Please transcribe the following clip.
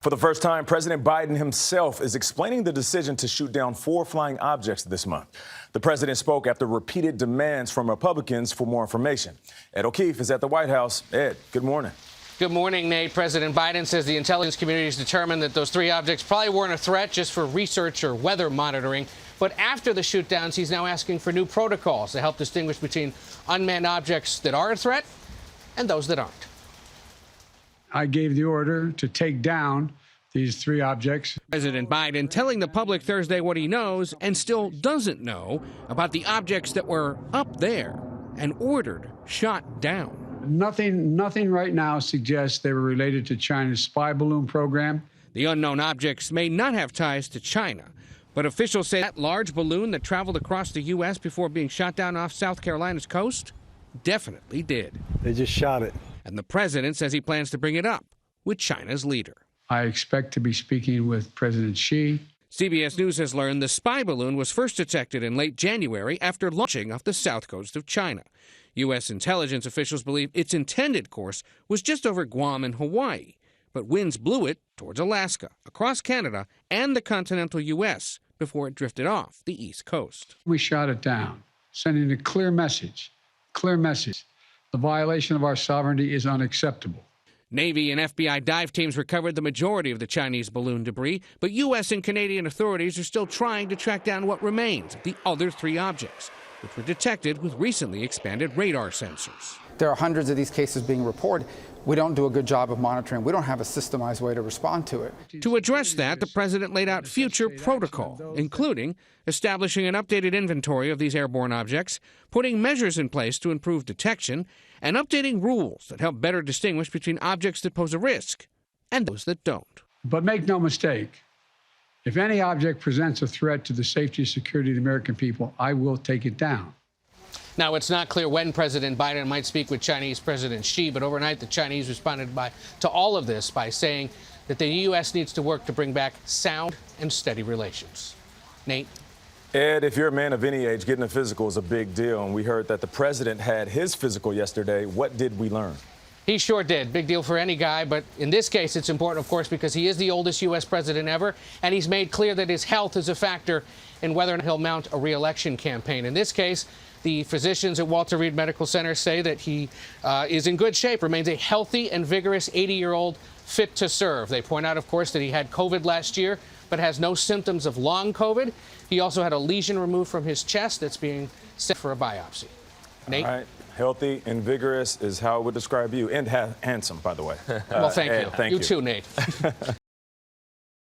For the first time, President Biden himself is explaining the decision to shoot down 4 flying objects this month. The president spoke after repeated demands from Republicans for more information. Ed O'Keefe is at the White House. Ed, good morning. Good morning, Nate. President Biden says the intelligence community has determined that those 3 objects probably weren't a threat just for research or weather monitoring. But after the shootdowns, he's now asking for new protocols to help distinguish between unmanned objects that are a threat and those that aren't. I gave the order to take down these 3 objects. President Biden telling the public Thursday what he knows and still doesn't know about the objects that were up there and ordered shot down. Nothing right now suggests they were related to China's spy balloon program. The unknown objects may not have ties to China, but officials say that large balloon that traveled across the U.S. before being shot down off South Carolina's coast definitely did. They just shot it. And the president says he plans to bring it up with China's leader. I expect to be speaking with President Xi. CBS News has learned the spy balloon was first detected in late January after launching off the south coast of China. U.S. intelligence officials believe its intended course was just over Guam and Hawaii, but winds blew it towards Alaska, across Canada, and the continental U.S. before it drifted off the east coast. We shot it down, sending a clear message. The violation of our sovereignty is unacceptable. Navy and FBI dive teams recovered the majority of the Chinese balloon debris, but U.S. and Canadian authorities are still trying to track down what remains of the other 3 objects, which were detected with recently expanded radar sensors. There are hundreds of these cases being reported. We don't do a good job of monitoring. We don't have a systemized way to respond to it. To address that, the president laid out future protocol, including establishing an updated inventory of these airborne objects, putting measures in place to improve detection, and updating rules that help better distinguish between objects that pose a risk and those that don't. But make no mistake, if any object presents a threat to the safety and security of the American people, I will take it down. Now, it's not clear when President Biden might speak with Chinese President Xi, but overnight the Chinese responded to all of this by saying that the U.S. needs to work to bring back sound and steady relations. Nate? Ed, if you're a man of any age, getting a physical is a big deal, and we heard that the president had his physical yesterday. What did we learn? He sure did. Big deal for any guy, but in this case it's important, of course, because he is the oldest U.S. president ever, and he's made clear that his health is a factor in whether or not he'll mount a re-election campaign. In this case, the physicians at Walter Reed Medical Center say that he is in good shape, remains a healthy and vigorous 80-year-old fit to serve. They point out, of course, that he had COVID last year, but has no symptoms of long COVID. He also had a lesion removed from his chest that's being sent for a biopsy. Nate? All right. Healthy and vigorous is how I would describe you, and handsome, by the way. Well, thank Ed, you. Thank you You too, Nate.